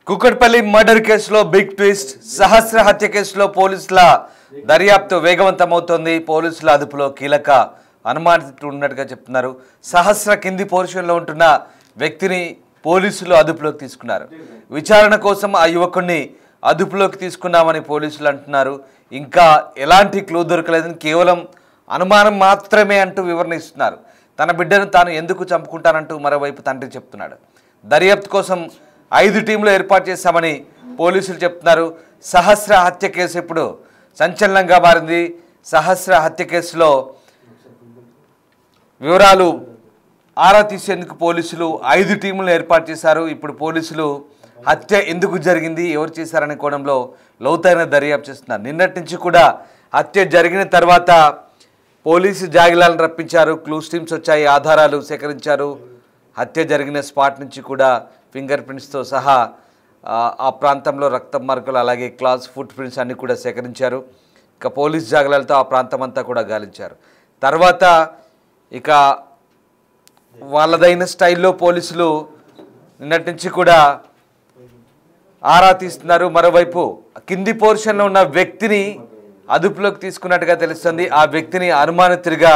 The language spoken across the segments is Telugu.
కుకట్పల్లి మర్డర్ కేసులో బిగ్ ట్విస్ట్. సహస్ర హత్య కేసులో పోలీసుల దర్యాప్తు వేగవంతమవుతోంది. పోలీసుల అదుపులో కీలక అనుమానితుడు ఉన్నట్టుగా చెప్తున్నారు. సహస్ర కింది పోర్షన్లో ఉంటున్న వ్యక్తిని పోలీసులు అదుపులోకి తీసుకున్నారు. విచారణ కోసం ఆ యువకుడిని అదుపులోకి తీసుకున్నామని పోలీసులు అంటున్నారు. ఇంకా ఎలాంటి క్లూ దొరకలేదని, కేవలం అనుమానం మాత్రమే అంటూ వివరణ ఇస్తున్నారు. తన బిడ్డను తాను ఎందుకు చంపుకుంటానంటూ మరోవైపు తండ్రి చెప్తున్నాడు. దర్యాప్తు కోసం 5 టీంలు ఏర్పాటు చేశామని పోలీసులు చెప్తున్నారు. సహస్ర హత్య కేసు ఇప్పుడు సంచలనంగా మారింది. సహస్ర హత్య కేసులో వివరాలు ఆరా తీసేందుకు పోలీసులు 5 టీంలను ఏర్పాటు చేశారు. ఇప్పుడు పోలీసులు హత్య ఎందుకు జరిగింది, ఎవరు చేశారనే కోణంలో లోతైన దర్యాప్తు చేస్తున్నారు. నిన్నటి నుంచి కూడా హత్య జరిగిన తర్వాత పోలీసు జాగిలాలను రప్పించారు. క్లూస్ టీమ్స్ వచ్చాయి, ఆధారాలు సేకరించారు. హత్య జరిగిన స్పాట్ నుంచి కూడా ఫింగర్ ప్రింట్స్తో సహా ఆ ప్రాంతంలో రక్తం మార్కులు, అలాగే క్లాస్ ఫుట్ ప్రింట్స్ అన్నీ కూడా సేకరించారు. ఇక పోలీస్ జాగలాలతో ఆ ప్రాంతం అంతా కూడా గాలించారు. తర్వాత ఇక వాళ్ళదైన స్టైల్లో పోలీసులు నిన్నటి నుంచి కూడా ఆరా తీస్తున్నారు. మరోవైపు కింది పోర్షన్లో ఉన్న వ్యక్తిని అదుపులోకి తీసుకున్నట్టుగా తెలుస్తుంది. ఆ వ్యక్తిని అనుమానితుడిగా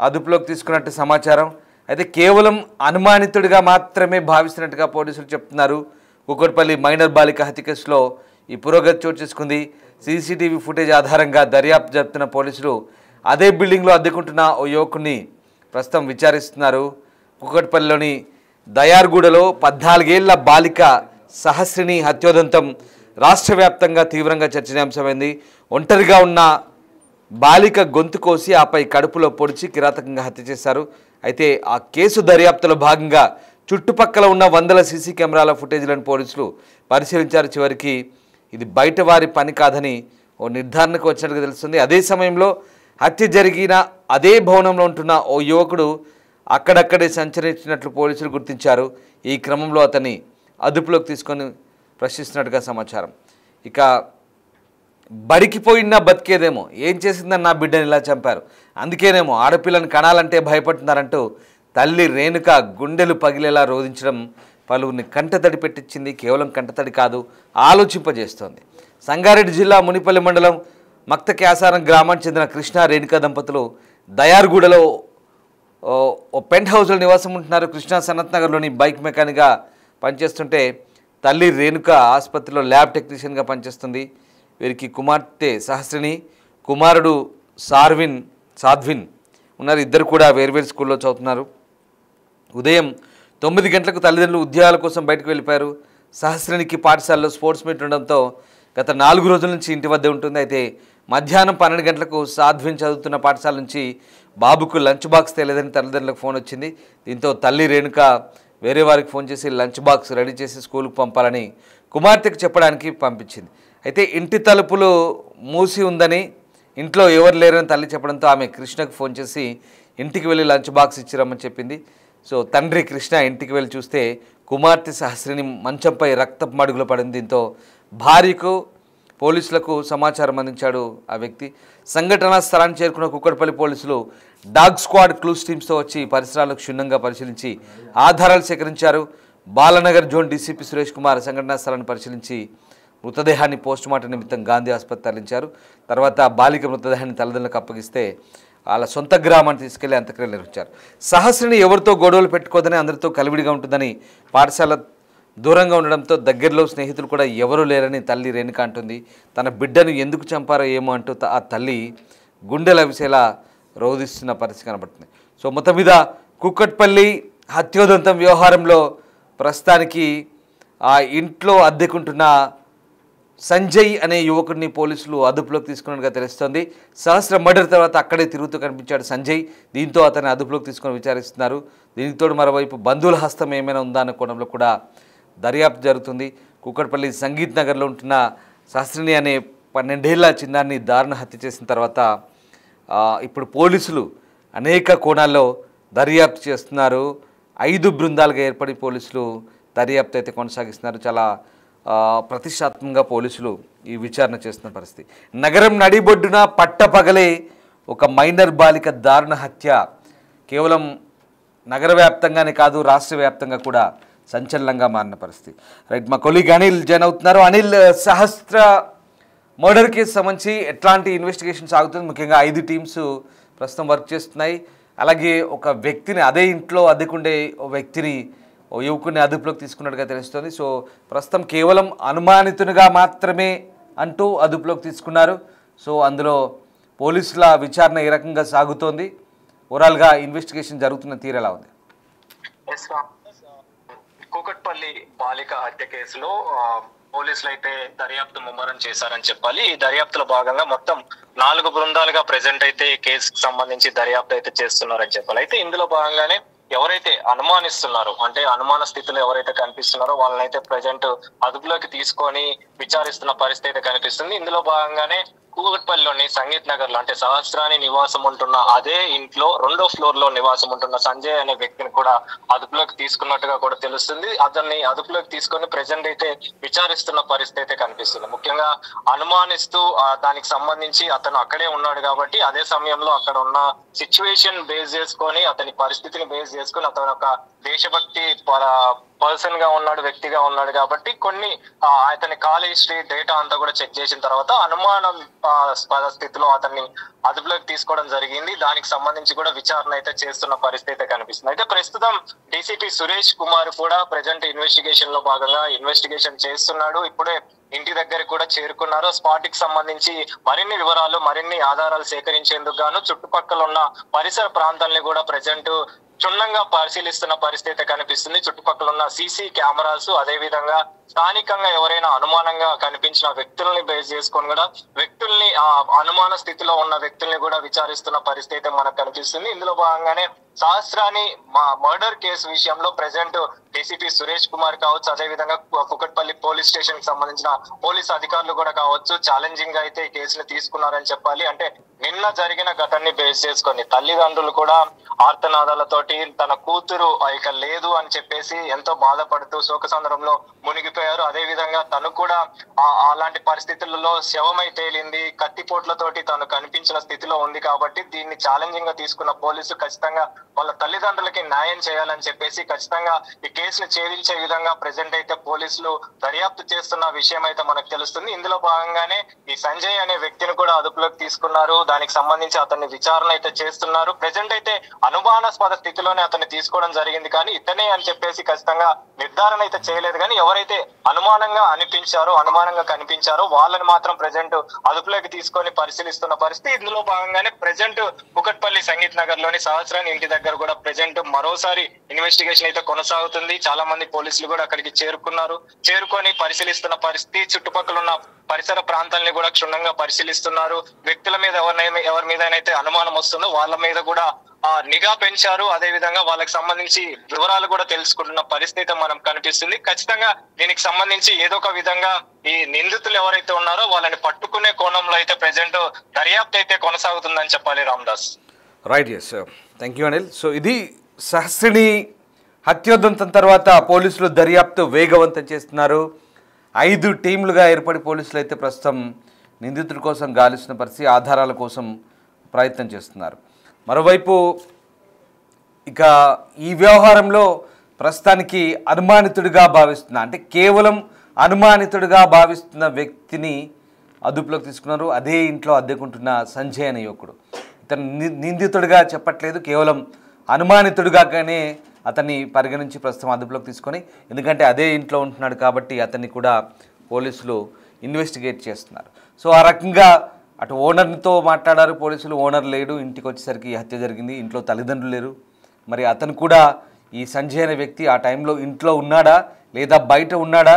అదుపులోకి తీసుకున్నట్టు సమాచారం. అయితే కేవలం అనుమానితుడిగా మాత్రమే భావిస్తున్నట్టుగా పోలీసులు చెప్తున్నారు. కుకట్పల్లి మైనర్ బాలిక హత్య కేసులో ఈ పురోగతి చోటు చేసుకుంది. సీసీటీవీ ఫుటేజ్ ఆధారంగా దర్యాప్తు జరుపుతున్న పోలీసులు అదే బిల్డింగ్లో అద్దెకుంటున్న ఓ యువకుడిని ప్రస్తుతం విచారిస్తున్నారు. కుకట్పల్లిలోని దయార్గూడలో 14 ఏళ్ల బాలిక సహస్రిని హత్యోదంతం రాష్ట్ర వ్యాప్తంగా తీవ్రంగా చర్చనీయాంశమైంది. ఒంటరిగా ఉన్న బాలిక గొంతు కోసి ఆపై కడుపులో పొడిచి కిరాతకంగా హత్య చేశారు. అయితే ఆ కేసు దర్యాప్తులో భాగంగా చుట్టుపక్కల ఉన్న వందల సీసీ కెమెరాల ఫుటేజ్లను పోలీసులు పరిశీలించారు. చివరికి ఇది బయట వారి పని కాదని ఓ నిర్ధారణకు వచ్చినట్టుగా తెలుస్తుంది. అదే సమయంలో హత్య జరిగిన అదే భవనంలో ఉంటున్న ఓ యువకుడు అక్కడక్కడే సంచరించినట్లు పోలీసులు గుర్తించారు. ఈ క్రమంలో అతన్ని అదుపులోకి తీసుకొని ప్రశ్నిస్తున్నట్టుగా సమాచారం. ఇక బడికి పోయినా బతికేదేమో, ఏం చేసిందని నా బిడ్డని ఇలా చంపారు, అందుకేనేమో ఆడపిల్లని కనాలంటే భయపడుతున్నారంటూ తల్లి రేణుక గుండెలు పగిలేలా రోధించడం పలువురిని కంటతడి పెట్టించింది. కేవలం కంటతడి కాదు, ఆలోచింపజేస్తోంది. సంగారెడ్డి జిల్లా మునిపల్లి మండలం మక్త క్యాసారం గ్రామానికి చెందిన కృష్ణ రేణుక దంపతులు దయార్గూడలో ఓ పెంట్ హౌస్లో నివాసం ఉంటున్నారు. కృష్ణ సనత్ నగర్లోని బైక్ మెకానిక్గా పనిచేస్తుంటే తల్లి రేణుక ఆసుపత్రిలో ల్యాబ్ టెక్నీషియన్గా పనిచేస్తుంది. వీరికి కుమార్తె సహస్రిని, కుమారుడు సాధ్విన్ ఉన్నారు. ఇద్దరు కూడా వేర్వేరు స్కూల్లో చదువుతున్నారు. ఉదయం 9 గంటలకు తల్లిదండ్రులు ఉద్యోగాల కోసం బయటకు వెళ్ళిపోయారు. సహస్రినికి పాఠశాలలో స్పోర్ట్స్ మీట్ ఉండడంతో గత 4 రోజుల నుంచి ఇంటి వద్ద ఉంటుంది. అయితే మధ్యాహ్నం 12 గంటలకు సాధ్విన్ చదువుతున్న పాఠశాల నుంచి బాబుకు లంచ్ బాక్స్ తేలేదని తల్లిదండ్రులకు ఫోన్ వచ్చింది. దీంతో తల్లి రేణుక వేరే వారికి ఫోన్ చేసి లంచ్ బాక్స్ రెడీ చేసి స్కూల్కి పంపాలని కుమార్తెకు చెప్పడానికి పంపించింది. అయితే ఇంటి తలుపులు మూసి ఉందని, ఇంట్లో ఎవరు లేరని తల్లి చెప్పడంతో ఆమె కృష్ణకు ఫోన్ చేసి ఇంటికి వెళ్ళి లంచ్ బాక్స్ ఇచ్చిరమ్మని చెప్పింది. సో తండ్రి కృష్ణ ఇంటికి వెళ్ళి చూస్తే కుమార్తె సహస్రిని మంచంపై రక్తపు మడుగులో పడింది. దీంతో భార్యకు, పోలీసులకు సమాచారం అందించాడు ఆ వ్యక్తి. సంఘటనా స్థలాన్ని చేరుకున్న కుక్కట్పల్లి పోలీసులు డాగ్ స్క్వాడ్ క్లూస్ టీమ్స్తో వచ్చి పరిసరాలకు క్షుణ్ణంగా పరిశీలించి ఆధారాలు సేకరించారు. బాలనగర్ జోన్ డీసీపీ సురేష్ కుమార్ సంఘటనా స్థలాన్ని పరిశీలించి మృతదేహాన్ని పోస్టుమార్టం నిమిత్తం గాంధీ ఆసుపత్రి తరలించారు. తర్వాత బాలిక మృతదేహాన్ని తల్లిదండ్రులకు అప్పగిస్తే వాళ్ళ సొంత గ్రామాన్ని తీసుకెళ్లి అంత్యక్రియలు నిర్వహించారు. సహస్రిని ఎవరితో గొడవలు పెట్టుకోదని, అందరితో కలివిడిగా ఉంటుందని, పాఠశాల దూరంగా ఉండడంతో దగ్గరలో స్నేహితులు కూడా ఎవరూ లేరని తల్లి రేణుక అంటుంది. తన బిడ్డను ఎందుకు చంపారో ఏమో అంటూ ఆ తల్లి గుండెల విసేలా రోధిస్తున్న పరిస్థితి కనబడుతుంది. సో మొత్తం మీద కుక్కట్పల్లి హత్యోదంతం వ్యవహారంలో ప్రస్తుతానికి ఆ ఇంట్లో అద్దెకుంటున్న సంజయ్ అనే యువకుడిని పోలీసులు అదుపులోకి తీసుకున్నట్టుగా తెలుస్తోంది. సహస్ర మర్డర్ తర్వాత అక్కడే తిరుగుతూ కనిపించాడు సంజయ్. దీంతో అతన్ని అదుపులోకి తీసుకొని విచారిస్తున్నారు. దీనితో మరోవైపు బంధువుల హస్తం ఏమైనా ఉందా అన్న కోణంలో కూడా దర్యాప్తు జరుగుతుంది. కుకట్పల్లి సంగీత్ నగర్లో ఉంటున్న సహస్రిని అనే 12 ఏళ్ల చిన్నారిని దారుణ హత్య చేసిన తర్వాత ఇప్పుడు పోలీసులు అనేక కోణాల్లో దర్యాప్తు చేస్తున్నారు. 5 బృందాలుగా ఏర్పడి పోలీసులు దర్యాప్తు అయితే కొనసాగిస్తున్నారు. చాలా ప్రతిష్టాత్మకంగా పోలీసులు ఈ విచారణ చేస్తున్న పరిస్థితి. నగరం నడిబొడ్డున పట్టపగలే ఒక మైనర్ బాలిక దారుణ హత్య కేవలం నగర వ్యాప్తంగానే కాదు, రాష్ట్ర వ్యాప్తంగా కూడా సంచలనంగా మారిన పరిస్థితి. రైట్, మా కొలీగ్ అనిల్ జాయిన్ అవుతున్నారు. అనిల్, సహస్ర మర్డర్ కేసు సంబంధించి ఎట్లాంటి ఇన్వెస్టిగేషన్ సాగుతుంది? ముఖ్యంగా 5 టీమ్స్ ప్రస్తుతం వర్క్ చేస్తున్నాయి. అలాగే ఒక వ్యక్తిని, అదే ఇంట్లో అద్దెకుండే వ్యక్తిని, యువకుడిని అదుపులోకి తీసుకున్నట్టుగా తెలుస్తుంది. సో ప్రస్తుతం కేవలం అనుమానితునిగా మాత్రమే అంటూ అదుపులోకి తీసుకున్నారు. సో అందులో పోలీసుల విచారణ ఏ రకంగా సాగుతోంది? ఓవరాల్గా ఇన్వెస్టిగేషన్ జరుగుతున్న తీరు ఎలా ఉంది? కూకట్పల్లి బాలిక హత్య కేసులో పోలీసులు అయితే దర్యాప్తు ముమ్మరం చేశారని చెప్పాలి. ఈ దర్యాప్తులో భాగంగా మొత్తం 4 బృందాలుగా ప్రెసెంట్ అయితే ఈ కేసుకు సంబంధించి దర్యాప్తు అయితే చేస్తున్నారని చెప్పాలి. అయితే ఇందులో భాగంగానే ఎవరైతే అనుమానిస్తున్నారో, అంటే అనుమాన స్థితిలో ఎవరైతే కనిపిస్తున్నారో వాళ్ళని అయితే ప్రెసెంట్ అదుపులోకి తీసుకొని విచారిస్తున్న పరిస్థితి అయితే కనిపిస్తుంది. ఇందులో భాగంగానే కూకట్పల్లిలోని సంగీత్ నగర్ లో, అంటే సహస్రాని నివాసం ఉంటున్న అదే ఇంట్లో 2వ ఫ్లోర్ లో నివాసం ఉంటున్న సంజయ్ అనే వ్యక్తిని కూడా అదుపులోకి తీసుకున్నట్టుగా కూడా తెలుస్తుంది. అతన్ని అదుపులోకి తీసుకొని ప్రెసెంట్ అయితే విచారిస్తున్న పరిస్థితి అయితే కనిపిస్తుంది. ముఖ్యంగా అనుమానిస్తూ దానికి సంబంధించి అతను అక్కడే ఉన్నాడు కాబట్టి అదే సమయంలో అక్కడ ఉన్న సిచ్యువేషన్ బేస్ చేసుకొని, అతని పరిస్థితిని బేస్ చేసుకొని అతను ఒక దేశభక్తి పర్సన్ గా ఉన్నాడు, వ్యక్తిగా ఉన్నాడు కాబట్టి కొన్ని అతని కాల్ హిస్టరీ డేటా అంతా కూడా చెక్ చేసిన తర్వాత అనుమానం స్థితిలో అతన్ని అదుపులోకి తీసుకోవడం జరిగింది. దానికి సంబంధించి కూడా విచారణ అయితే చేస్తున్న పరిస్థితి అయితే కనిపిస్తుంది. అయితే ప్రస్తుతం డీసీపీ సురేష్ కుమార్ కూడా ప్రెసెంట్ ఇన్వెస్టిగేషన్ లో భాగంగా ఇన్వెస్టిగేషన్ చేస్తున్నాడు. ఇప్పుడే ఇంటి దగ్గర కూడా చేరుకున్నారు. స్పాట్ కి సంబంధించి మరిన్ని వివరాలు, మరిన్ని ఆధారాలు సేకరించేందుకు గాను చుట్టుపక్కల ఉన్న పరిసర ప్రాంతాలని కూడా ప్రెసెంట్ క్షుణ్ణంగా పరిశీలిస్తున్న పరిస్థితి కనిపిస్తుంది. చుట్టుపక్కల ఉన్న సీసీ కెమెరాస్, అదే విధంగా స్థానికంగా ఎవరైనా అనుమానంగా కనిపించిన వ్యక్తుల్ని బేస్ చేసుకొని కూడా వ్యక్తుల్ని, అనుమాన స్థితిలో ఉన్న వ్యక్తుల్ని కూడా విచారిస్తున్న పరిస్థితి మనకు కనిపిస్తుంది. ఇందులో భాగంగానే సహస్రాని మర్డర్ కేసు విషయంలో ప్రెసెంట్ డీసీపీ సురేష్ కుమార్ కావచ్చు, అదే విధంగా కుకట్పల్లి పోలీస్ స్టేషన్ కి సంబంధించిన పోలీస్ అధికారులు కూడా కావచ్చు, ఛాలెంజింగ్ గా అయితే ఈ కేసుని తీసుకున్నారని చెప్పాలి. అంటే నిన్న జరిగిన ఘటనని బేస్ చేసుకొని తల్లిదండ్రులు కూడా ఆర్తనాదాలతోటి తన కూతురు ఇక లేదు అని చెప్పేసి ఎంతో బాధపడుతూ శోకసంద్రంలో మునిగిపోయారు. అదే విధంగా తను కూడా అలాంటి పరిస్థితులలో శవమై తేలింది, కత్తిపోట్లతోటి తను కనిపించిన స్థితిలో ఉంది కాబట్టి దీన్ని ఛాలెంజింగ్ గా తీసుకున్న పోలీసు ఖచ్చితంగా వాళ్ళ తల్లిదండ్రులకి న్యాయం చేయాలని చెప్పేసి ఖచ్చితంగా ఈ కేసును ఛేదించే విధంగా ప్రెసెంట్ అయితే పోలీసులు దర్యాప్తు చేస్తున్న విషయం అయితే మనకు తెలుస్తుంది. ఇందులో భాగంగానే ఈ సంజయ్ అనే వ్యక్తిని కూడా అదుపులోకి తీసుకున్నారు. దానికి సంబంధించి అతన్ని విచారణ అయితే చేస్తున్నారు. ప్రెసెంట్ అయితే అనుమానాస్పద స్థితిలోనే అతన్ని తీసుకోవడం జరిగింది, కానీ ఇతనే అని చెప్పేసి ఖచ్చితంగా నిర్ధారణ అయితే చేయలేదు. కానీ ఎవరైతే అనుమానంగా అనుమానంగా కనిపించారో వాళ్ళని మాత్రం ప్రెసెంట్ అదుపులోకి తీసుకొని పరిశీలిస్తున్న పరిస్థితి. ఇందులో భాగంగానే ప్రెసెంట్ కుకట్పల్లి సంగీత్ నగర్ లోని సహస్రాని ఇంటి దగ్గర కూడా ప్రెసెంట్ మరోసారి ఇన్వెస్టిగేషన్ అయితే కొనసాగుతుంది. చాలా మంది పోలీసులు కూడా అక్కడికి చేరుకొని పరిశీలిస్తున్న పరిస్థితి. చుట్టుపక్కల ఉన్న పరిసర ప్రాంతాలని కూడా క్షుణ్ణంగా పరిశీలిస్తున్నారు. వ్యక్తుల మీద ఎవరి మీద అయితే అనుమానం వస్తుందో వాళ్ళ మీద కూడా నిఘా పెంచారు. అదే విధంగా వాళ్ళకి సంబంధించి వివరాలు కూడా తెలుసుకుంటున్న పరిస్థితి మనకు కనిపిస్తుంది. ఖచ్చితంగా దీనికి సంబంధించి ఏదో ఒక విధంగా ఈ నిందితులు ఎవరైతే ఉన్నారో వాళ్ళని పట్టుకునే కోణంలో అయితే ప్రెసెంట్ దర్యాప్తు అయితే కొనసాగుతుందని చెప్పాలి. Ramdas. Right, yes, thank you Anil. So ఇది సహస్రిని హత్యోదంతం తర్వాత పోలీసులు దర్యాప్తు వేగవంతం చేస్తున్నారు. 5 టీంలుగా ఏర్పడి పోలీసులు అయితే ప్రస్తుతం నిందితుల కోసం గాలిస్తున్న పరిస్థితి, ఆధారాల కోసం ప్రయత్నం చేస్తున్నారు. మరోవైపు ఇక ఈ వ్యవహారంలో ప్రస్తుతానికి అనుమానితుడిగా భావిస్తున్న, అంటే కేవలం అనుమానితుడిగా భావిస్తున్న వ్యక్తిని అదుపులోకి తీసుకున్నారు. అదే ఇంట్లో అద్దెకుంటున్న సంజయ్ అనే యువకుడు. ఇతను నిందితుడిగా చెప్పట్లేదు, కేవలం అనుమానితుడిగానే అతన్ని పరిగణించి ప్రస్తుతం అదుపులోకి తీసుకొని, ఎందుకంటే అదే ఇంట్లో ఉంటున్నాడు కాబట్టి అతన్ని కూడా పోలీసులు ఇన్వెస్టిగేట్ చేస్తున్నారు. సో ఆ రకంగా అటు ఓనర్తో మాట్లాడారు పోలీసులు, ఓనర్ లేడు, ఇంటికి వచ్చేసరికి హత్య జరిగింది, ఇంట్లో తల్లిదండ్రులు లేరు. మరి అతను కూడా, ఈ సంజయ్ అనే వ్యక్తి ఆ టైంలో ఇంట్లో ఉన్నాడా లేదా బయట ఉన్నాడా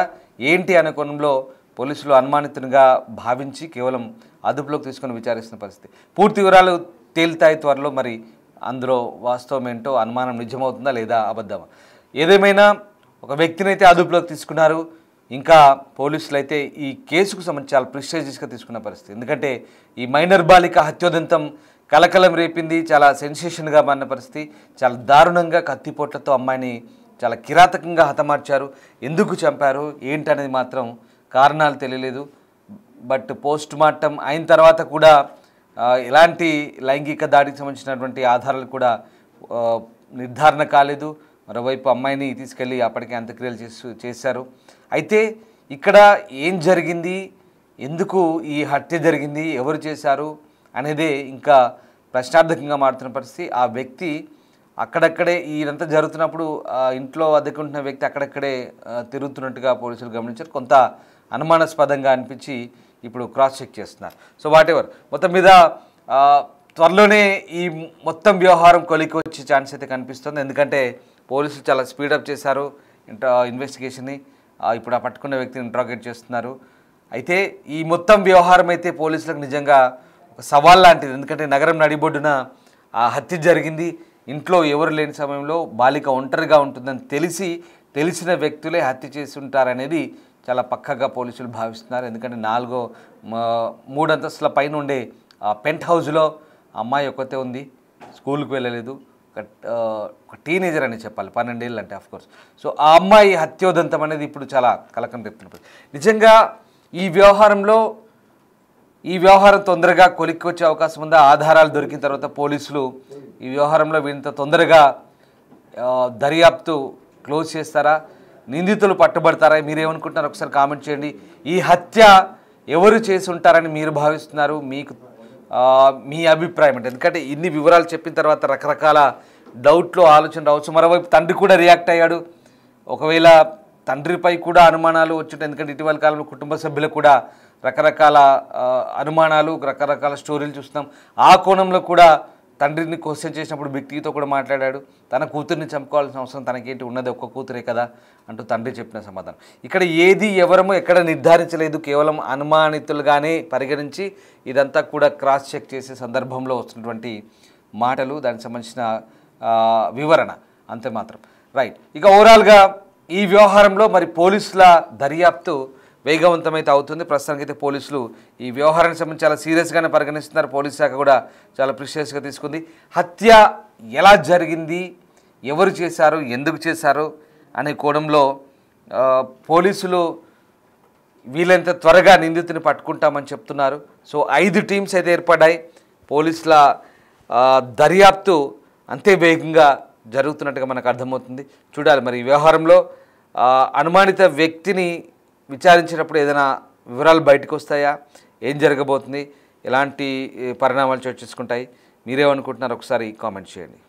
ఏంటి అనే కోణంలో పోలీసులు అనుమానితునిగా భావించి కేవలం అదుపులోకి తీసుకొని విచారిస్తున్న పరిస్థితి. పూర్తి వివరాలు తేలుతాయి త్వరలో. మరి అందులో వాస్తవం ఏంటో, అనుమానం నిజమవుతుందా లేదా అబద్ధమా, ఏదేమైనా ఒక వ్యక్తిని అయితే అదుపులోకి తీసుకున్నారు. ఇంకా పోలీసులు అయితే ఈ కేసుకు సంబంధించి చాలా ప్రిస్టేజియస్గా తీసుకున్న పరిస్థితి. ఎందుకంటే ఈ మైనర్ బాలిక హత్యోదంతం కలకలం రేపింది, చాలా సెన్సేషన్గా మారిన పరిస్థితి. చాలా దారుణంగా కత్తిపోట్లతో అమ్మాయిని చాలా కిరాతకంగా హతమార్చారు. ఎందుకు చంపారు ఏంటనేది మాత్రం కారణాలు తెలియలేదు. బట్ పోస్ట్ మార్టం అయిన తర్వాత కూడా ఎలాంటి లైంగిక దాడికి సంబంధించినటువంటి ఆధారాలు కూడా నిర్ధారణ కాలేదు. మరోవైపు అమ్మాయిని తీసుకెళ్ళి అప్పటికే అంత్యక్రియలు చేశారు. అయితే ఇక్కడ ఏం జరిగింది, ఎందుకు ఈ హత్య జరిగింది, ఎవరు చేశారు అనేదే ఇంకా ప్రశ్నార్థకంగా మారుతున్న పరిస్థితి. ఆ వ్యక్తి అక్కడక్కడే ఇదంతా జరుగుతున్నప్పుడు ఇంట్లో అద్దెకుంటున్న వ్యక్తి అక్కడక్కడే తిరుగుతున్నట్టుగా పోలీసులు గమనించారు. కొంత అనుమానాస్పదంగా అనిపించి ఇప్పుడు క్రాస్ చెక్ చేస్తున్నారు. సో వాటెవర్, మొత్తం మీద త్వరలోనే ఈ మొత్తం వ్యవహారం కొలికి వచ్చే ఛాన్స్ అయితే కనిపిస్తుంది. ఎందుకంటే పోలీసులు చాలా స్పీడప్ చేశారు ఇన్వెస్టిగేషన్ని. ఇప్పుడు ఆ పట్టుకున్న వ్యక్తిని ఇంట్రాగేట్ చేస్తున్నారు. అయితే ఈ మొత్తం వ్యవహారం అయితే పోలీసులకు నిజంగా ఒక సవాల్ లాంటిది. ఎందుకంటే నగరం నడిబొడ్డున ఆ హత్య జరిగింది. ఇంట్లో ఎవరు లేని సమయంలో బాలిక ఒంటరిగా ఉంటుందని తెలిసిన వ్యక్తులే హత్య చేసి ఉంటారనేది చాలా పక్కగా పోలీసులు భావిస్తున్నారు. ఎందుకంటే 3 అంతస్తుల పైన ఉండే పెంట్ హౌస్లో అమ్మాయి ఒక్కతే ఉంది, స్కూల్కి వెళ్ళలేదు. ఒక టీనేజర్ అని చెప్పాలి, 12 ఏళ్ళు అంటే ఆఫ్కోర్స్. సో ఆ అమ్మాయి హత్యోదంతం అనేది ఇప్పుడు చాలా కలకం రేపుతున్నది. నిజంగా ఈ వ్యవహారం తొందరగా కొలిక్కి వచ్చే అవకాశం ఉందా? ఆధారాలు దొరికిన తర్వాత పోలీసులు ఈ వ్యవహారంలో వీళ్ళంత తొందరగా దర్యాప్తు క్లోజ్ చేస్తారా? నిందితులు పట్టుబడతారా? మీరేమనుకుంటున్నారు ఒకసారి కామెంట్ చేయండి. ఈ హత్య ఎవరు చేసి ఉంటారని మీరు భావిస్తున్నారు? మీ అభిప్రాయం అంటే, ఎందుకంటే ఇన్ని వివరాలు చెప్పిన తర్వాత రకరకాల డౌట్లు ఆలోచన రావచ్చు. మరోవైపు తండ్రి కూడా రియాక్ట్ అయ్యాడు. ఒకవేళ తండ్రిపై కూడా అనుమానాలు వచ్చుంటాయి. ఎందుకంటే ఇటీవల కాలంలో కుటుంబ సభ్యులకు కూడా రకరకాల అనుమానాలు, రకరకాల స్టోరీలు చూస్తున్నాం. ఆ కోణంలో కూడా తండ్రిని క్వశ్చన్ చేసినప్పుడు బిగ్ కూడా మాట్లాడాడు. తన కూతుర్ని చంపుకోవాల్సిన అవసరం తనకేంటి, ఉన్నది ఒక్క కూతురే కదా అంటూ తండ్రి చెప్పిన సమాధానం. ఇక్కడ ఏది ఎవరమో ఎక్కడ నిర్ధారించలేదు, కేవలం అనుమానితులుగానే పరిగణించి ఇదంతా కూడా క్రాస్ చెక్ చేసే సందర్భంలో వస్తున్నటువంటి మాటలు, దానికి సంబంధించిన వివరణ అంతే మాత్రం. రైట్. ఇక ఓవరాల్గా ఈ వ్యవహారంలో మరి పోలీసుల దర్యాప్తు వేగవంతమైతే అవుతుంది. ప్రస్తుతానికైతే పోలీసులు ఈ వ్యవహారానికి సంబంధించి చాలా సీరియస్గానే పరిగణిస్తున్నారు. పోలీస్ శాఖ కూడా చాలా ప్రిషియస్గా తీసుకుంది. హత్య ఎలా జరిగింది, ఎవరు చేశారు, ఎందుకు చేశారు అనే కోణంలో పోలీసులు వీలైనంత త్వరగా నిందితుని పట్టుకుంటామని చెప్తున్నారు. సో 5 టీమ్స్ అయితే ఏర్పడ్డాయి. పోలీసుల దర్యాప్తు అంతే వేగంగా జరుగుతున్నట్టుగా మనకు అర్థమవుతుంది. చూడాలి మరి ఈ వ్యవహారంలో అనుమానిత వ్యక్తిని విచారించినప్పుడు ఏదైనా వివరాలు బయటకు వస్తాయా, ఏం జరగబోతుంది, ఎలాంటి పరిణామాలు చోటు చేసుకుంటాయి, మీరేమనుకుంటున్నారు ఒకసారి కామెంట్ చేయండి.